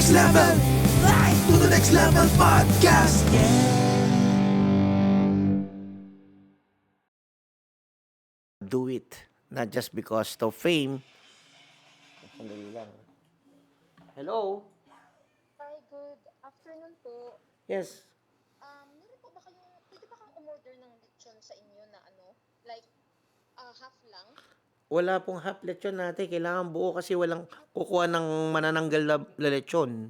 next level. To the next level podcast. Do it, not just because of fame. Sandali lang. Hello? Hi, good afternoon po. Yes. Meron po ba kayong, pwede ba kang umorder ng lechon sa inyo na ano, like, half lang? Wala pong half lechon natin. Kailangan buo kasi walang kukuha ng manananggal na lechon.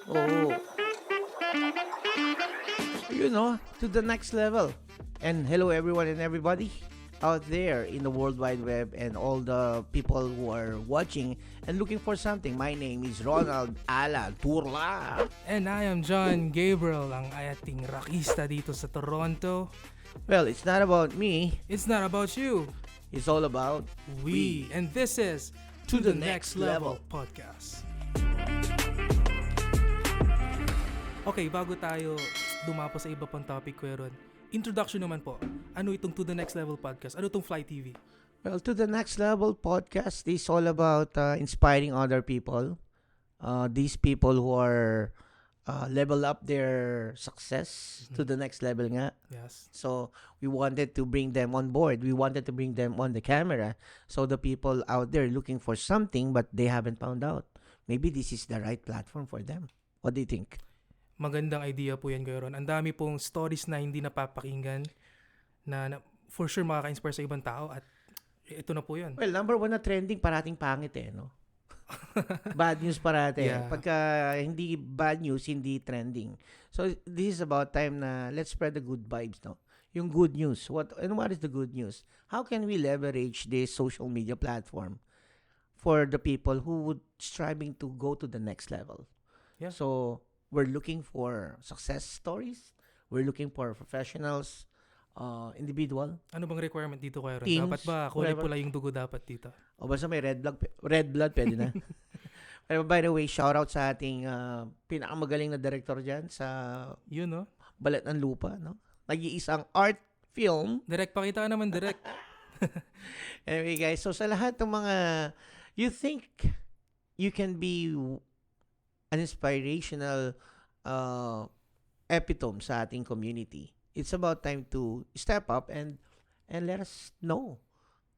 Oo. To the next level. And hello everyone and everybody out there in the World Wide Web and all the people who are watching and looking for something. My name is Ronald Alan Turla. And I am John Gabriel, ang ating rockista dito sa Toronto. Well, it's not about me. It's not about you. It's all about We. And this is To the Next Level Podcast. Okay, bago tayo dumapo sa iba pang topic, Kuya Ron, introduction naman po. Ano itong To the Next Level Podcast? Ano itong Fly TV? Well, To the Next Level podcast is all about inspiring other people. These people who are level up their success to the next level nga. Yes. So, we wanted to bring them on board. We wanted to bring them on the camera. So, the people out there looking for something but they haven't found out. Maybe this is the right platform for them. What do you think? Magandang idea po yan, Kuya Ron. Ang dami pong stories na hindi napapakinggan na for sure makaka-inspire sa ibang tao at ito na po yun. Well, number one na trending, parating pangit no? Bad news parate. Yeah. Pagka hindi bad news, hindi trending. So, this is about time na let's spread the good vibes, no? Yung good news. What is the good news? How can we leverage this social media platform for the people who would striving to go to the next level? Yeah. So, we're looking for success stories. We're looking for professionals, individual. Ano bang requirement dito, Kuya Ron? Teams, Dapat ba kulay whatever. pula yung dugo dapat dito? O basta may red blood pwede na. Pero by the way, shout out sa ating pinakamagaling na director dyan sa Yun, no? Balat ng Lupa, no? Nag-iisang art film. Direct, pakita ka naman direct. Anyway guys, so sa lahat ng mga you think you can be an inspirational epitome sa ating community, it's about time to step up and let us know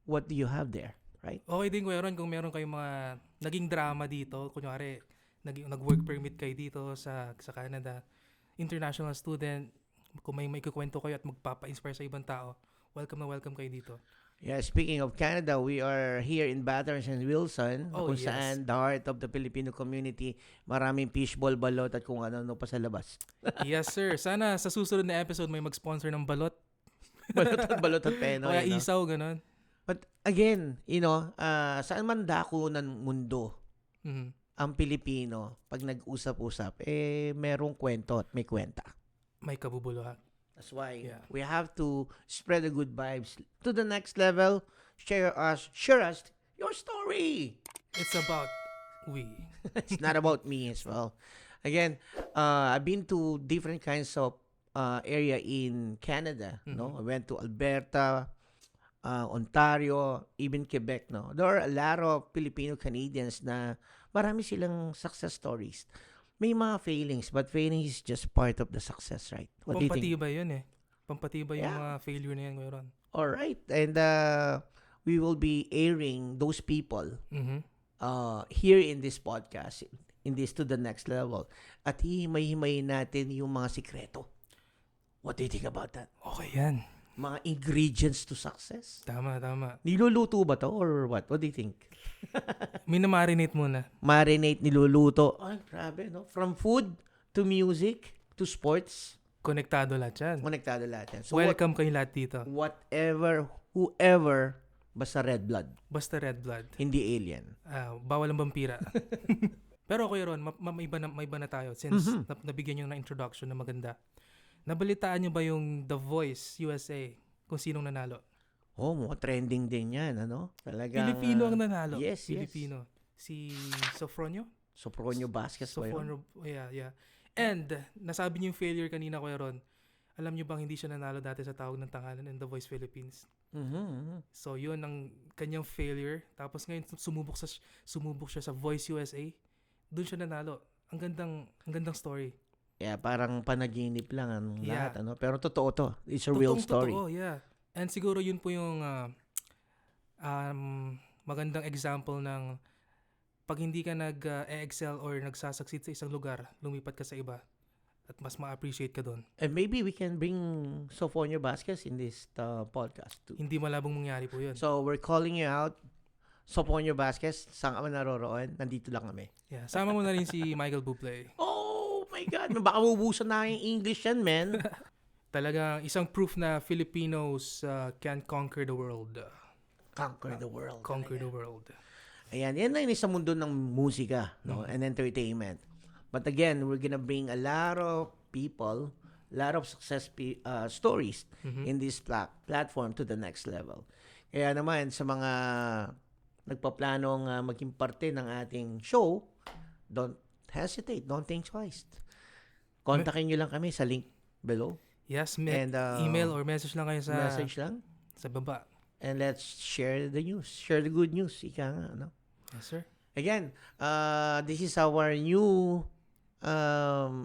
what do you have there, right? Okay din, Kuya Ron, kung meron kayong mga naging drama dito, kunyari, nag-work permit kayo dito sa Canada, international student, kung may kukwento kayo at magpapa-inspire sa ibang tao, welcome na welcome kayo dito. Yeah, speaking of Canada, we are here in Bathurst and Wilson, Oh, kung yes. saan the heart of the Filipino community, maraming fishball, balot at kung ano pa sa labas. Yes, sir. Sana sa susunod na episode may mag-sponsor ng balot. balot at penoy. Kaya no? isaw, ganun. But again, saan man dako ng mundo, Mhm. ang Pilipino, pag nag-usap-usap, merong kwento at may kwenta. May kabubuluhan. That's why Yeah. we have to spread the good vibes to the next level. Share us your story. It's about we. It's not about me as well. Again, I've been to different kinds of area in Canada. No, I went to Alberta, Ontario, even Quebec. No, there are a lot of Filipino Canadians na marami silang success stories. May mga failings, but failing is just part of the success, right? What do you think? Pampatibay yun eh. Pampatibay yung Yeah. mga failure na yan, Kuya Ron. All right, and we will be airing those people Mhm. here in this podcast, in this To the Next Level. At hihimay-himayin natin yung mga sikreto. What do you think about that? Okay yan. Mga ingredients to success? Tama. Niluluto ba to or what? What do you think? Minamarinate muna. Marinate, niluluto. Ay, grabe, no? From food to music to sports, Konektado lahat yan. konektado lahat yan. So Welcome kayo lahat dito. whoever, basta red blood, Basta red blood. hindi alien. Bawal ang vampira. Pero Kuya Ron, may iba na tayo since nabigyan nyo ng introduction na maganda. Nabalitaan nyo ba yung The Voice USA kung sinong nanalo? Oh, mga trending din yan, ano? Talagang, Filipino ang nanalo. Yes. Filipino. Si Sofronio? Sofronio Vasquez ba yun? Sofronio, yeah. And, nasabi niyo yung failure kanina, Kuya Ron. Alam niyo bang hindi siya nanalo dati sa tawag ng tangalan in The Voice Philippines? Mhm. So, yun ang kanyang failure. Tapos ngayon, sumubok siya sa Voice USA. doon siya nanalo. Ang gandang story. Yeah, parang panaginip lang ang Yeah. lahat, ano? Pero totoo to. It's a real story. Totoo, yeah. And siguro yun po yung magandang example ng pag hindi ka nag-excel or nagsasucceed sa isang lugar, lumipat ka sa iba at mas ma-appreciate ka doon. And maybe we can bring Sofonio Vasquez in this podcast too. Hindi malabong mangyari po yun. So, we're calling you out. Sofonio Vasquez, saan ka man naroroon? Nandito lang kami. Yeah, sama mo na rin si Michael Bublé. Oh my God! Baka ubusan na yung English yan, man. Talagang isang proof na Filipinos can conquer the world. Conquer the world. Conquer the world. Ayan, yan na yun sa mundo ng musika, no? And entertainment. But again, we're gonna bring a lot of people, a lot of success stories in this platform to the next level. Kaya naman, sa mga nagpaplanong maging parte ng ating show, don't hesitate, don't think twice. Kontakin nyo lang kami sa link below. Yes, And, email or message lang kayo sa Message lang. sa baba. And let's share the news. Share the good news. Ika nga, no? Yes, sir. Again, this is our new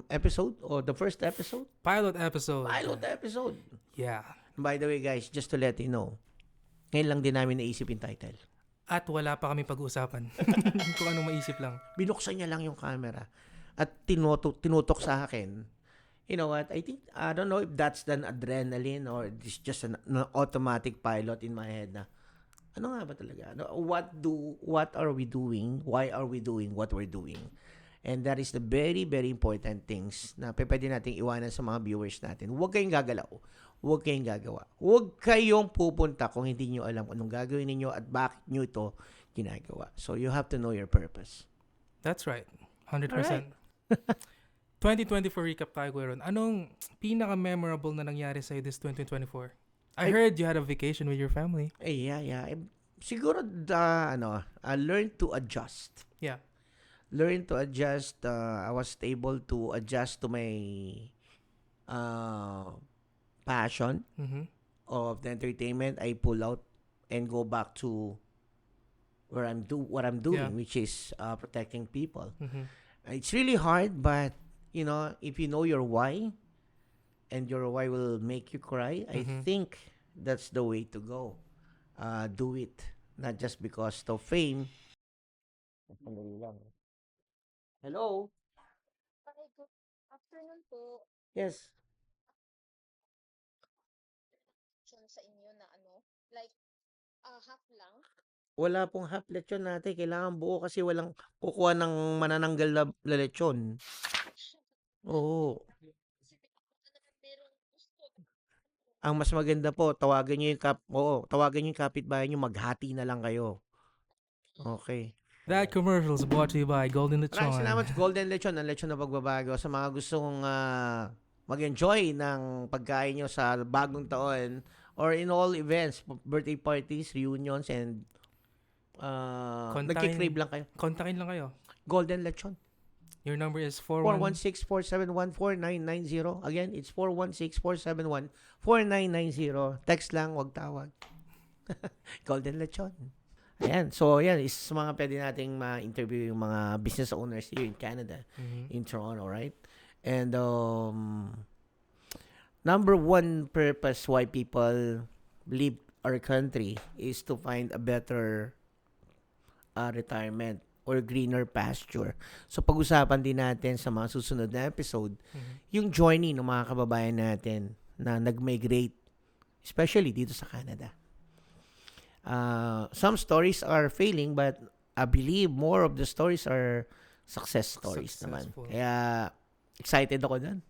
episode, or the first episode. Pilot episode. Pilot episode. Yeah. By the way, guys, just to let you know, ngayon lang din namin naisip yung title. At wala pa kami pag-uusapan. Kung anong maisip lang. Binuksan niya lang yung camera at tinutok sa akin. You know what? I don't know if that's an adrenaline or it's just an automatic pilot in my head na, ano nga ba talaga? What are we doing? Why are we doing what we're doing? And that is the very, very important things na pwede nating iwanan sa mga viewers natin. Huwag kayong gagalaw. Huwag kayong gagawa. Huwag kayong pupunta kung hindi nyo alam anong gagawin ninyo at bakit nyo ito ginagawa. So, you have to know your purpose. That's right. 100%. Alright. 2024 recap tayo, Kuya Ron. Anong pinaka-memorable na nangyari sa'yo this 2024? I heard you had a vacation with your family. Yeah. Siguro, learn to adjust. Yeah. Learn to adjust. I was able to adjust to my passion of the entertainment. I pull out and go back to what I'm doing, Yeah. which is protecting people. It's really hard, but if you know your why, and your why will make you cry, I think that's the way to go. Do it, not just because of fame. Hello. Hi, good afternoon po. Yes. Sa inyo na like half lang. Wala pong half lechon natin. Kailangan buo kasi walang kukuha ng manananggal na lechon. Oo. Ang mas maganda po, tawagan niyo yung kapitbahay niyo, maghati na lang kayo. Okay. That commercial is brought to you by Golden Lechon. Maraming salamat sa Golden Lechon, ang lechon na pagbabago. Sa mga gustong mag-enjoy ng pagkain nyo sa bagong taon or in all events, birthday parties, reunions, and nagkikrave lang kayo. Kontakin lang kayo. Golden Lechon. Your number is 416-471-4990. Again, it's 416-471-4990. Text lang, wag tawag. Golden Lechon. Ayan. So, yan. Isa sa mga pwede nating ma-interview yung mga business owners here in Canada, in Toronto, right? And number one purpose why people leave our country is to find a better retirement or greener pasture. So, pag-usapan din natin sa mga susunod na episode, yung journey ng mga kababayan natin na nag-migrate, especially dito sa Canada. Some stories are failing, but I believe more of the stories are success stories naman. Kaya, excited ako dun.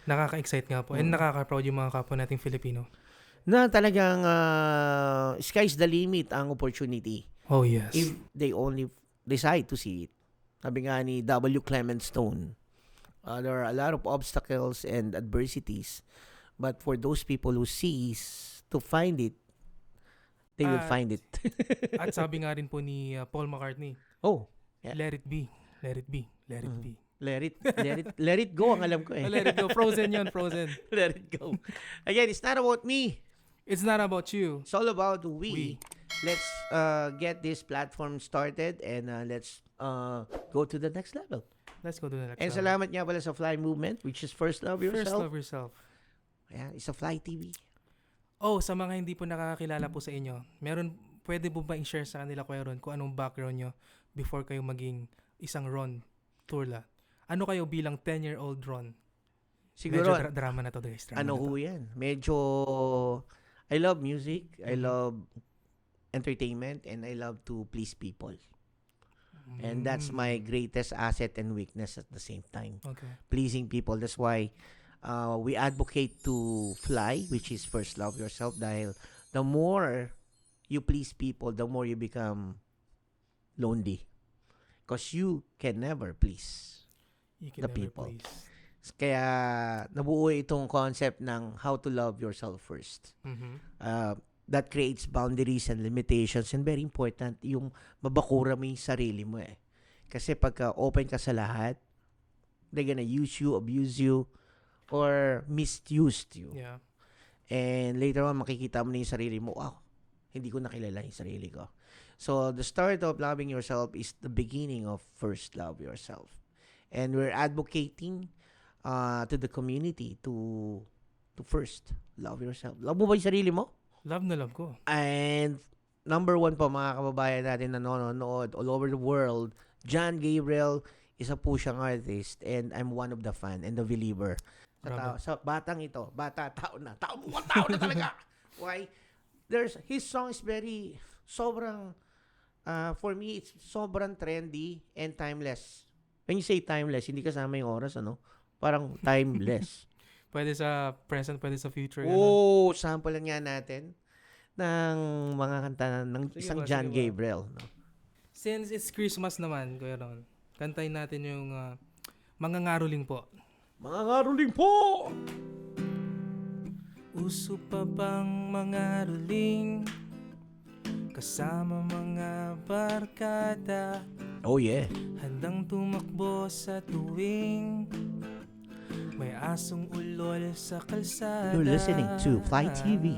Nakaka-excite nga po. And nakaka-proud yung mga kapwa nating Filipino. Na talagang sky's the limit ang opportunity. Oh, yes. If they only decide to see it. Sabi nga ni W. Clement Stone, there are a lot of obstacles and adversities. But for those people who sees to find it, they will find it. At sabi nga rin po ni Paul McCartney, Yeah. let it be, let it be, let it be. Let it go ang alam ko eh. Let it go. Frozen yun, Frozen. Let it go. Again, it's not about me. It's not about you. It's all about we. Let's get this platform started and let's go to the next level. Let's go to the next And level. salamat nga pala sa Fly Movement, which is First Love First Yourself. love yourself. Ayan, it's a Fly TV. Oh, sa mga hindi po nakakakilala po sa inyo, pwede po ba i-share sa kanila, Kuya Ron, kung anong background nyo before kayo maging isang Ron Turla? Ano kayo bilang 10-year-old Ron? Siguro, Medyo drama na to, guys. Drama ano na to. ho yan? Medyo, I love music, I love entertainment, and I love to please people. And that's my greatest asset and weakness at the same time. Okay. Pleasing people. That's why we advocate to Fly, which is First Love Yourself, dahil the more you please people, the more you become lonely. Because you can never please. You can The never people. please. Kaya nabuo itong concept ng how to love yourself first. Mhm. That creates boundaries and limitations, and very important, yung mabakura mo yung sarili mo eh. Kasi pagka open ka sa lahat, they're gonna use you, abuse you, or misuse you. Yeah. And later on, makikita mo na yung sarili mo, wow, hindi ko nakilala yung sarili ko. So, the start of loving yourself is the beginning of first love yourself. And we're advocating to the community to first love yourself. Love mo ba yung sarili mo? Love na love ko. And number one po, mga kababayan natin na nanonood all over the world, John Gabriel, isa po siyang artist, and I'm one of the fan and the believer. Grabe. Sa batang ito, tao na talaga. Why? His song is sobrang, for me, it's sobrang trendy and timeless. When you say timeless, hindi kasama yung oras, ano? Parang timeless. Pwede sa present, pwede sa future. ganun. Oh, sample lang nga natin ng mga kanta ng Sige isang ba, John sige ba. Gabriel. No? Since it's Christmas naman, Kuya Ron, kantayin natin yung Mga Ngaruling po. Mga ngaruling po! Uso pa bang mga ruling kasama mga barkada, Oh yeah. handang tumakbo sa tuwing may asong ulol sa kalsada. You're listening to Fly TV.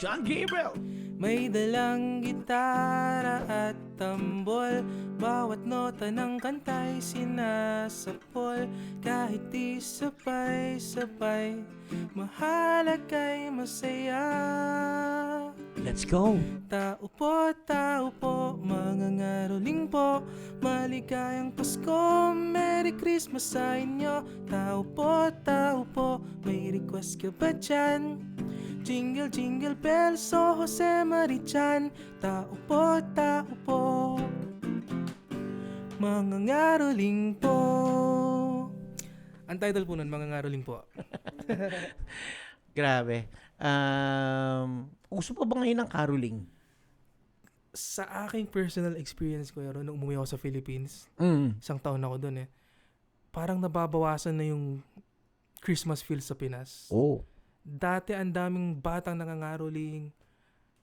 John Gabriel! May dalang gitara at tambol, bawat nota ng kanta'y sinasapol. Kahit di sabay-sabay, mahalaga'y masaya. Let's go! Tao po, mga ngaruling po, maligayang Pasko, Merry Christmas sa inyo. Tao po, may request ka ba dyan? Jingle, jingle bells, so Jose Marichan. Tao po, mga ngaruling po. Ang title po nun, Mga Ngaruling po. Grabe. Uso pa ba ngayon ng caroling? Sa aking personal experience ko, nung umuwi ako sa Philippines, isang taon ako dun parang nababawasan na yung Christmas feel sa Pinas. Oh. Dati ang daming batang nangangaroling.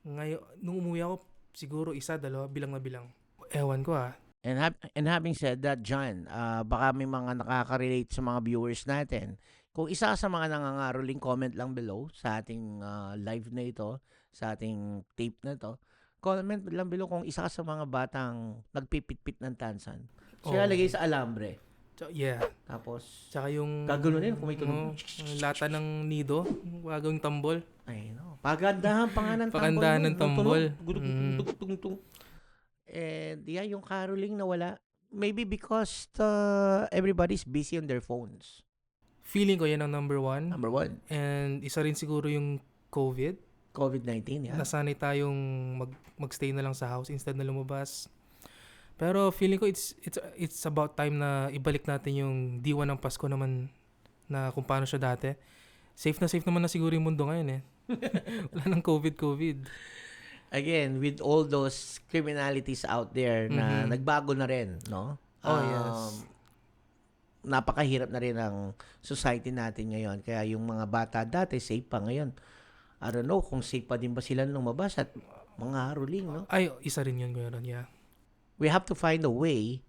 Ngayon, nung umuwi ako, siguro isa, dalawa, bilang na bilang. Ewan ko And having said that, John, baka may mga nakaka-relate sa mga viewers natin. Kung isa sa mga nangangaroling, comment lang below sa ating live na ito, sa ating tape na ito. Comment lang below kung isa sa mga batang nagpipit-pit ng tansan. Siya lagay sa alambre. Yeah. Tapos, Tsaka yung... gaganunin kung may tunog. Lata ng nido, gagawing tambol. Ay, no. Pagandahan pa nga ng tambol. Pagandahan ng tambol. Tunog. And yeah, yung caroling na wala. Maybe because everybody's busy on their phones. Feeling ko yan ang number one. Number one, And isa rin siguro yung COVID. COVID-19, yeah. Nasanay tayong magstay na lang sa house instead na lumabas. Pero feeling ko it's about time na ibalik natin yung diwa ng Pasko naman na kung paano siya dati. Safe naman na siguro yung mundo ngayon Wala nang COVID. Again, with all those criminalities out there na nagbago na rin, no? Oh, yes. Napakahirap na rin ang society natin ngayon. Kaya yung mga bata dati, safe pa ngayon. I don't know kung safe pa din ba sila lumabas at mga haruling, no? Ay, isa rin yun, Kuya Ron, yeah. We have to find a way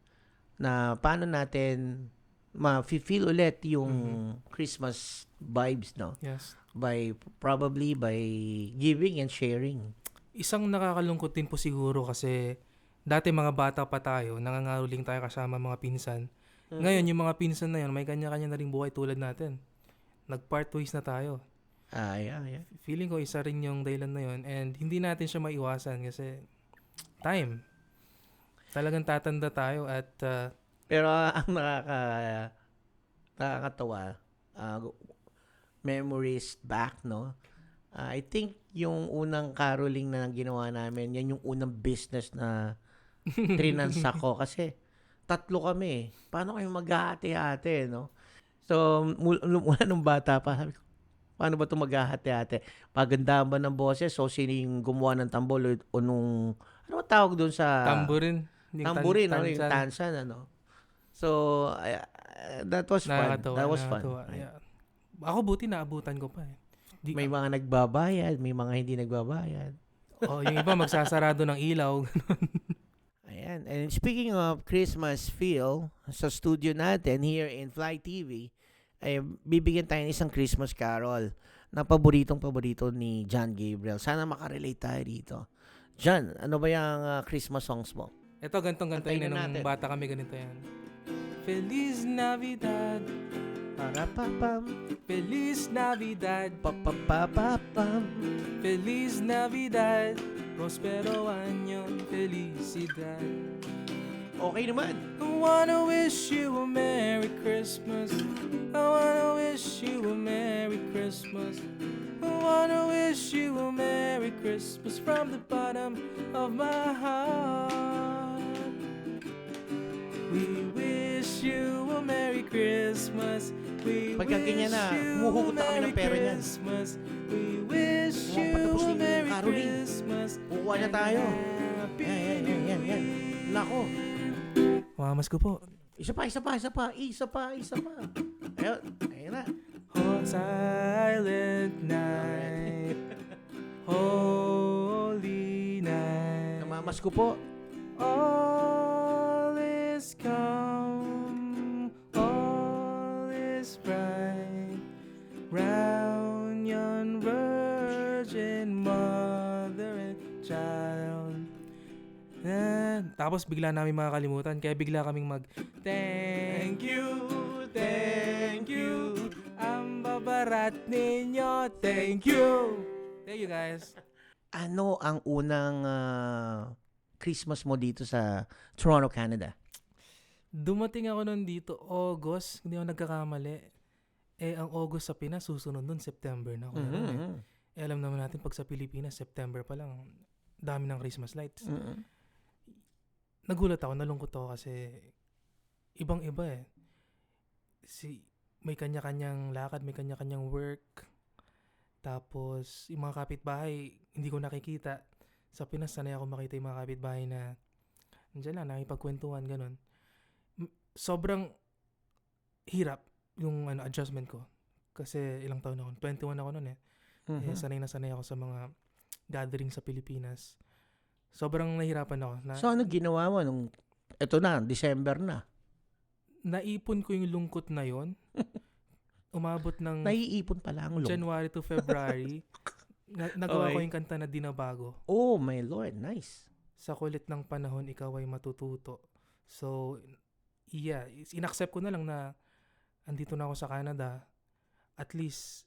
na paano natin ma-feel ulit yung Christmas vibes, no? Yes. Probably by giving and sharing. Isang nakakalungkot din po siguro kasi dati mga bata pa tayo, nangangaroling tayo kasama mga pinsan. Ngayon, yung mga pinsan na yun, may kanya-kanya na ring buhay tulad natin. Nag-part ways na tayo. Yeah. Feeling ko isa rin yung dahilan na yun and hindi natin siya maiwasan kasi time. Talagang tatanda tayo at Pero ang nakakatawa, memories back, no? I think yung unang caroling na ginawa namin, yan yung unang business na trinansak ko kasi tatlo kami. Paano kayo maghahati-hati, no? So, mula nung bata pa, sabi ko, paano ba ito maghahati-hati? Pagandahan ba ng boses? So, sino yung gumawa ng tambol o nung, ano ba tawag doon sa... tamborin. Tamborin, ano, yung tansan, ano. So, that was fun. Nakakatawa, That was fun. nakakatawa. Yeah. Ako buti naabutan ko pa eh. May mga nagbabayad, may mga hindi nagbabayad. Yung iba magsasarado ng ilaw. Ayan. And speaking of Christmas feel, sa studio natin here in Fly TV, ay bibigyan tayo ng isang Christmas carol na paborito ni John Gabriel. Sana makarelate tayo dito. John, ano ba yung Christmas songs mo? Ito, gantong-ganto Antayin yun. na Nung natin. bata kami, ganito yan. Feliz Navidad, Parapapam, Feliz Navidad, papapapapam. Feliz Navidad, Prospero año, felicidad. Okay naman. I wanna wish you a Merry Christmas. I wanna wish you a Merry Christmas. I wanna wish you a Merry Christmas from the bottom of my heart. We wish you a Merry Christmas. We Pagka ganyan na, wish you a humuhugot na kami ng Merry pera niyan. Christmas. We wish Mukhang you patapos a na yung Merry caroling. Christmas. Kukuha na tayo. Happy Yan. Nako. Mamas ko po. Isa pa. Ayun na. Oh, silent night, holy night, Namamas ko po. all is calm, all is bright, round yon virgin mother and child. Tapos bigla namin makakalimutan, kaya bigla kaming thank you, ang babarat ninyo, thank you guys. Ano ang unang Christmas mo dito sa Toronto, Canada? Dumating ako nun dito, August, hindi ako nagkakamali. Ang August sa Pinas, susunod nun, September na. Alam naman natin, pag sa Pilipinas, September pa lang, dami ng Christmas lights. Nagulat ako, nalungkot ako kasi ibang-iba eh. May kanya-kanyang lakad, may kanya-kanyang work. Tapos, yung mga kapitbahay, hindi ko nakikita. Sa Pinas, sanay ako makita yung mga kapitbahay na nandiyan lang, nakipagkwentuhan, ganun. Sobrang hirap yung adjustment ko. Kasi ilang taon ako, 21 ako nun eh. Sanay na sanay ako sa mga gathering sa Pilipinas. Sobrang nahirapan ako. So, ano ginawa mo nung, eto na, December na? Naipon ko yung lungkot na yon. Umabot ng Naiipon pala ang lungkot. January to February. Nagawa ko yung kanta na Dinabago. Oh, my Lord. Nice. Sa kulit ng panahon, ikaw ay matututo. So, yeah. Inaccept ko na lang na andito na ako sa Canada. At least,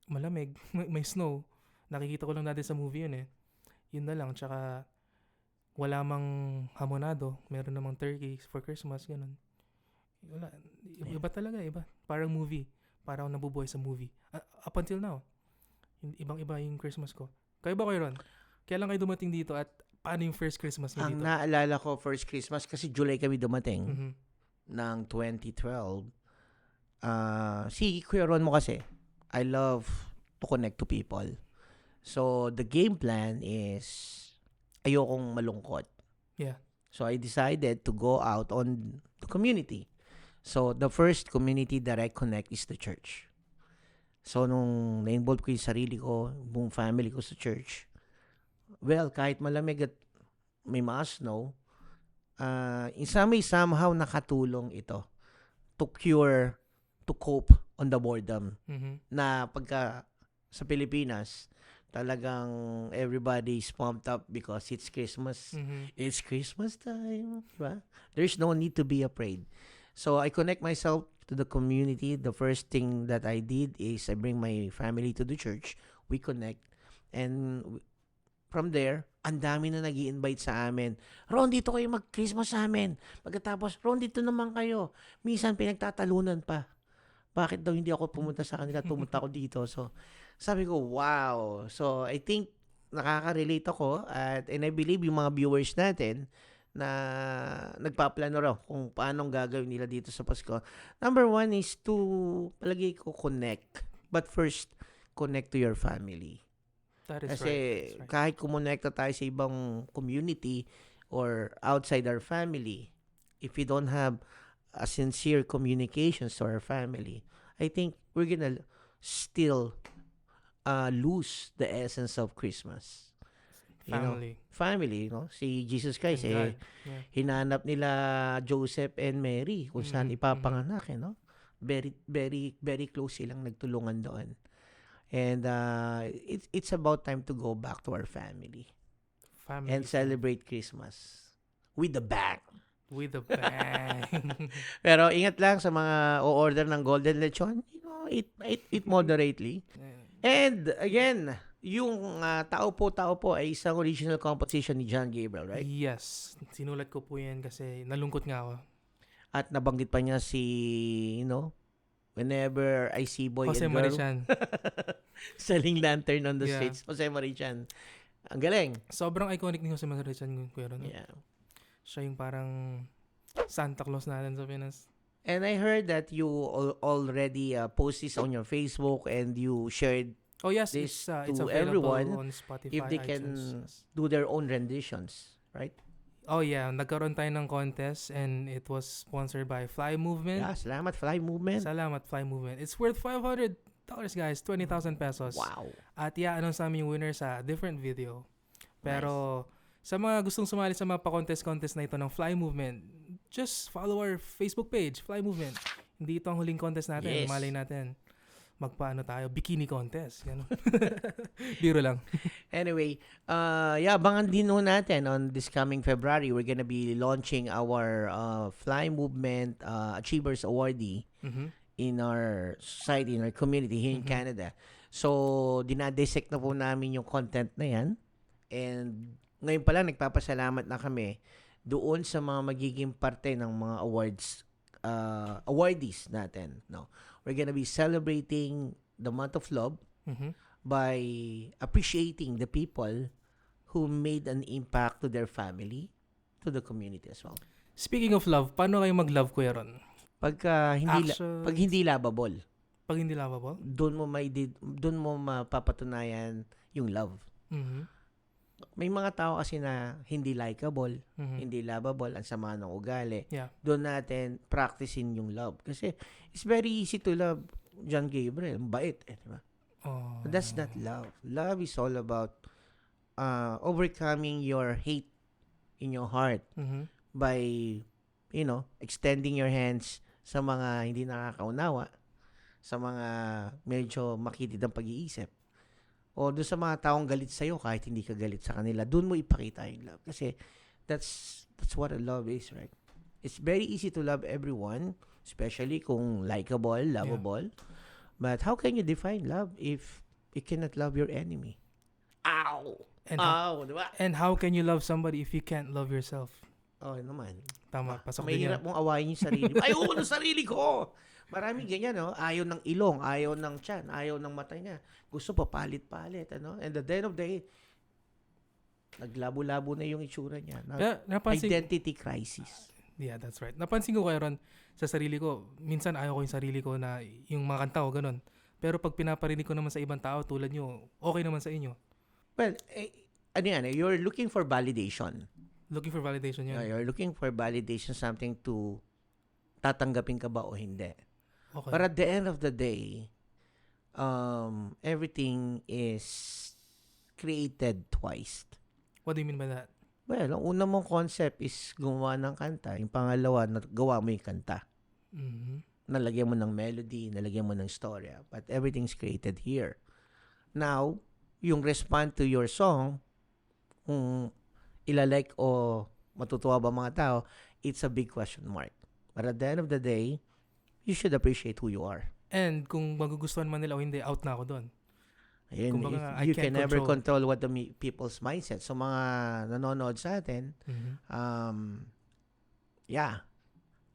malamig. May snow. Nakikita ko lang natin sa movie yun eh. Yun na lang. Tsaka, wala mang hamonado. Meron namang turkey for Christmas. Ganun. Wala. Iba talaga. Iba. Parang movie. Parang ako nabubuhay sa movie. Up until now. Ibang-iba yung Christmas ko. Kayo ba kayo, Ron? Kailan kayo dumating dito at paano yung first Christmas niyo Ang dito? naalala ko, first Christmas, kasi July kami dumating Mhm. ng 2012. Si Kuya Ron mo kasi, I love to connect to people. So, the game plan is, ayokong malungkot. Yeah. So, I decided to go out on the community. So, the first community that I connect is the church. So, nung na-involve ko yung sarili ko, buong family ko sa church, well, kahit malamig at may mga snow, somehow nakatulong ito to cope on the boredom. Mhm. Na pagka sa Pilipinas, Talagang everybody's pumped up because it's Christmas. Mhm. It's Christmas time, diba? There's no need to be afraid. So I connect myself to the community. The first thing that I did is I bring my family to the church. We connect. And from there, ang dami na nag-i-invite sa amin. Ron, dito kayo mag-Christmas sa amin. Pagkatapos, Ron, dito naman kayo. Minsan pinagtatalunan pa. Bakit daw hindi ako pumunta sa kanila, pumunta ako dito. So, sabi ko, wow. So, I think nakaka-relate ako and I believe yung mga viewers natin na nagpaplano raw kung paano gagawin nila dito sa Pasko. Number one is to, palagi ko, connect. But first, connect to your family. That is Kasi right. That's right. kahit kumonekta tayo sa ibang community or outside our family, if we don't have a sincere communications to our family, I think we're gonna still lose the essence of Christmas. You know, Family. family, si Jesus Christ, And God. Yeah. hinanap nila Joseph and Mary kung saan Mhm, ipapanganak, Very, very, very close silang nagtulungan doon. And it's about time to go back to our family Family. and celebrate Christmas with the bang. With a bang. Pero ingat lang sa mga o-order ng Golden Lechon, eat moderately. And again, yung tao po ay isang original composition ni John Gabriel, right? Yes. Sinulat ko po yan kasi nalungkot nga ako. At nabanggit pa niya si, whenever I see boy Jose and girl Marichan. selling lantern on the Yeah. streets, Jose Marichan. Ang galing. Sobrang iconic ni Jose Marichan, Kuya Ron. Yeah. Siya yung parang Santa Claus natin sa Pinas. And I heard that you already post this on your Facebook and you shared Oh yes, This it's to available everyone on Spotify, if they can iTunes. do their own renditions, right? Oh yeah, nagkaroon tayo ng contest and it was sponsored by Fly Movement. Yeah, salamat Fly Movement. Salamat Fly Movement. It's worth $500, guys, 20,000 pesos. Wow. At i-announce namin yung winner sa different video. Pero sa mga gustong sumali sa mga pa-contest na ito ng Fly Movement, just follow our Facebook page, Fly Movement. Hindi ito ang huling contest natin. Yes. Malay natin. Magpaano tayo? Bikini contest. Ganun. Biro lang. Anyway, abangan din ho natin on this coming February. We're gonna be launching our Fly Movement Achievers Awardee Mhm. in our society, in our community here in Canada. So, dinadissect na po namin yung content na yan. And ngayon pa lang, nagpapasalamat na kami doon sa mga magiging parte ng mga awardees natin. We're gonna be celebrating the month of love Mhm. by appreciating the people who made an impact to their family, to the community as well. Speaking of love, paano kayo mag-love, Kuya Ron? Pag Actions. hindi lovable, Pag hindi lovable? doon mo mapapatunayan yung love. Mhm. May mga tao kasi na hindi likable, Mhm. hindi lovable, ang sama ng ugali. Yeah. Doon natin practicein yung love. Kasi it's very easy to love John Gabriel. Ang bait, di ba? Oh. But that's not love. Love is all about overcoming your hate in your heart Mhm. by, extending your hands sa mga hindi nakakaunawa, sa mga medyo makitid ang pag-iisip. O doon sa mga taong galit sa'yo kahit hindi ka galit sa kanila, doon mo ipakita yung love. Kasi that's what a love is, right? It's very easy to love everyone, especially kung likable, lovable. But how can you define love if you cannot love your enemy? Ow! Ow, di ba? And how can you love somebody if you can't love yourself? Oh, naman. Tama, pasok din Mahirap yan. mong awayin yung sarili mo. Ay, oo, ng sarili ko! Maraming ganyan, Ayaw ng ilong, ayaw ng tiyan, ayaw ng mata niya. Gusto papalit-palit, And at the end of the day, naglabo-labo na yung itsura niya. Identity crisis. Yeah, that's right. Napansin ko, Kuya Ron, sa sarili ko, minsan ayaw ko yung sarili ko na yung mga kanta ko, ganun. Pero pag pinaparinig ko naman sa ibang tao tulad nyo, okay naman sa inyo. Well, you're looking for validation. Looking for validation yun. You're looking for validation, something to tatanggapin ka ba o hindi. Okay. But at the end of the day, everything is created twice. What do you mean by that? Well, ang una mong concept is gumawa ng kanta. Yung pangalawa, gawa mo yung kanta. Mhm. Nalagyan mo ng melody, nalagyan mo ng storya. But everything's created here. Now, yung respond to your song, kung ilalike o matutuwa ba mga tao, it's a big question mark. But at the end of the day, you should appreciate who you are. And kung magugustuhan man nila o hindi, out na ako doon. Ayun, Kumbaga, you I can't can never control. control what the people's mindset. So mga nanonood sa atin, yeah,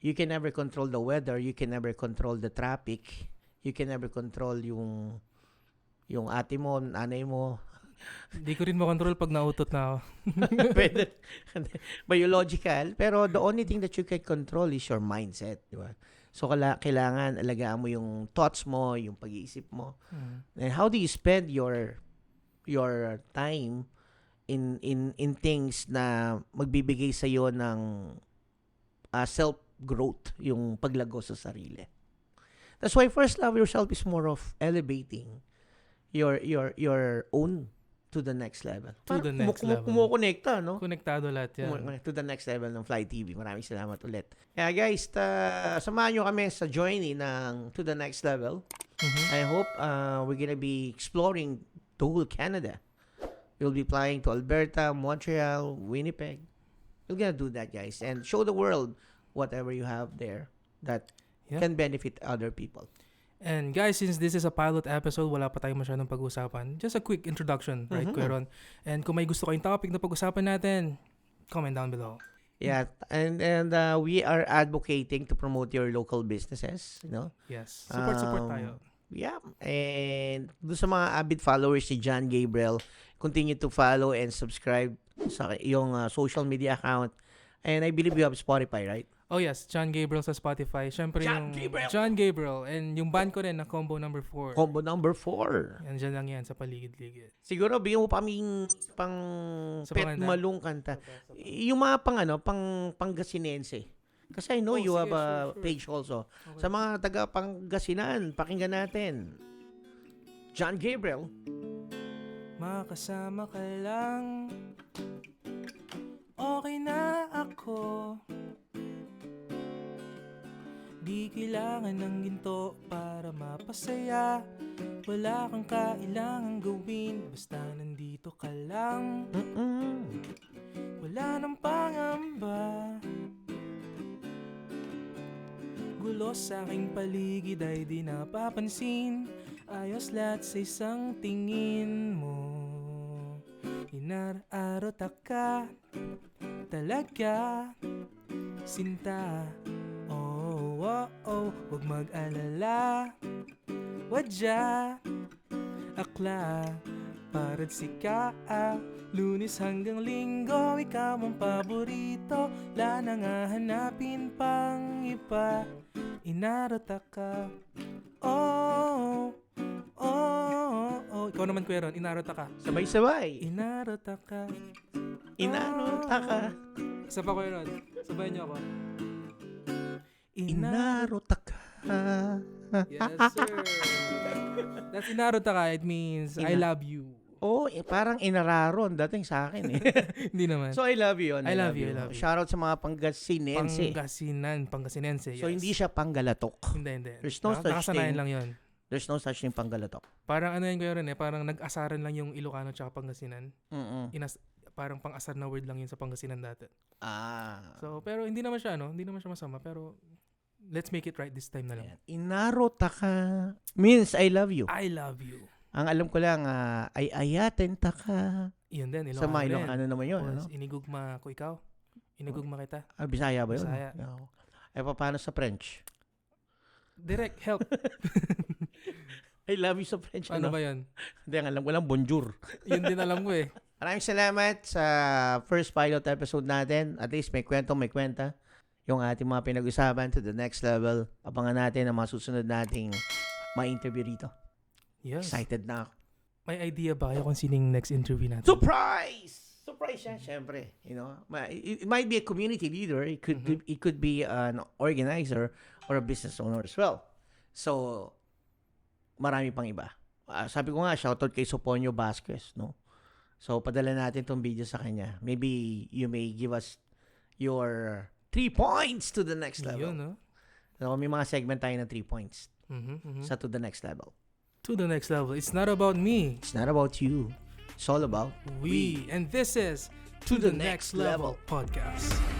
you can never control the weather, you can never control the traffic, you can never control yung ate mo, nanay mo. Hindi ko rin makontrol pag nautot na ako. Pwede. Biological. Pero the only thing that you can control is your mindset. Di ba? So, kailangan alagaan mo yung thoughts mo, yung pag-iisip mo. And how do you spend your time in things na magbibigay sa iyo ng self-growth, yung paglago sa sarili. That's why first love yourself is more of elevating your own to the next level. To the next level. Kumukonekta, no? Konektado lahat yan. To the next level ng Fly TV. Maraming salamat ulit. Kaya guys, samahan nyo kami sa journey ng To the Next Level. I hope we're gonna be exploring the whole Canada. We'll be flying to Alberta, Montreal, Winnipeg. We're gonna do that, guys. And show the world whatever you have there that can benefit other people. And guys, since this is a pilot episode, wala pa tayong masyadong pag-usapan. Just a quick introduction, right, Kuya Ron? And kung may gusto kayong topic na pag-usapan natin, comment down below. Yeah, and we are advocating to promote your local businesses, you know? Yes. Support tayo. Yeah, and doon sa mga avid followers ni John Gabriel, continue to follow and subscribe sa iyong social media account. And I believe you have Spotify, right? Oh yes, John Gabriel sa Spotify. Siyempre John yung Gabriel! John Gabriel. And yung band ko rin na Combo Number 4. Combo number 4. Yan, dyan lang yan sa paligid-ligid. Siguro bigyan mo pa kaming pang Sa pet panganda. malung kanta. Yung mga Pangasinense. Kasi I know you have a page also. Okay. Sa mga taga Pangasinan, pakinggan natin. John Gabriel. Makasama ka lang, okay na ako. Di kailangan ng ginto para mapasaya. Wala kang kailangang gawin, basta nandito ka lang. Wala nang pangamba. Gulo sa aking paligid ay di napapansin. Ayos lahat sa isang tingin mo. Inararota ka talaga, sinta. Oh, oh, oh, huwag mag-alala. Wadya, akla, parad sika. Lunes hanggang Linggo, ikaw ang paborito. La nang hahanapin pang iba. Inarota ka. Oh, oh, oh, oh. Ikaw naman, Kuya Ron, inarota ka. Sabay-sabay. Inarota ka. Inarota ka. Isa pa, Kuya Ron. Sabayan niyo ako. Inarota ka. Yes, sir. That's inarota ka. It means I love you. Oh, parang inararon dating sa akin eh. Hindi naman. So I love you. I love you, I love you. Shoutout sa mga Pangasinense. Pangasinense, yes. So hindi siya Panggalatok. Hindi. There's no such Nakasanayan thing. lang yun. There's no such thing Panggalatok. Parang ano yun Kuya Ron parang nag-asaran lang yung Ilocano tsaka Pangasinan. Mm-mm. Parang pang-asar na word lang yun sa Pangasinan dati. So, pero hindi naman siya, hindi naman siya masama. Pero, let's make it right this time na lang. Inarota ka means I love you. I love you. Ang alam ko lang, ay ayaten ta ka. Yun din, Ilocano Sa mga rin. Ilocano naman yun. Ano? Inigugma ko ikaw. Inigugma kita. Bisaya ba yun? Bisaya. No. Eh, paano sa French? Direct help. I love you sa French. Ano ba yun? Hindi, ang alam ko lang, bonjour. Yun din alam ko eh. Maraming salamat sa first pilot episode natin. At least may kwenta yung ating mga pinag-usapan to the next level. Abangan natin ang mga susunod nating ma-interview dito. Yes. Excited na ako. May idea ba kayo kung sining next interview natin? Surprise! Surprise siya, syempre. You know, it might be a community leader. It could be an organizer or a business owner as well. So, marami pang iba. Sabi ko nga, shoutout kay Soponio Vasquez, no? So, padala natin tong video sa kanya. Maybe you may give us your 3 points to the next level. Yun, no? So, may mga segment tayo ng 3 points Mhm. sa to the next level. To the next level. It's not about me. It's not about you. It's all about We. And this is To the Next Level Podcast.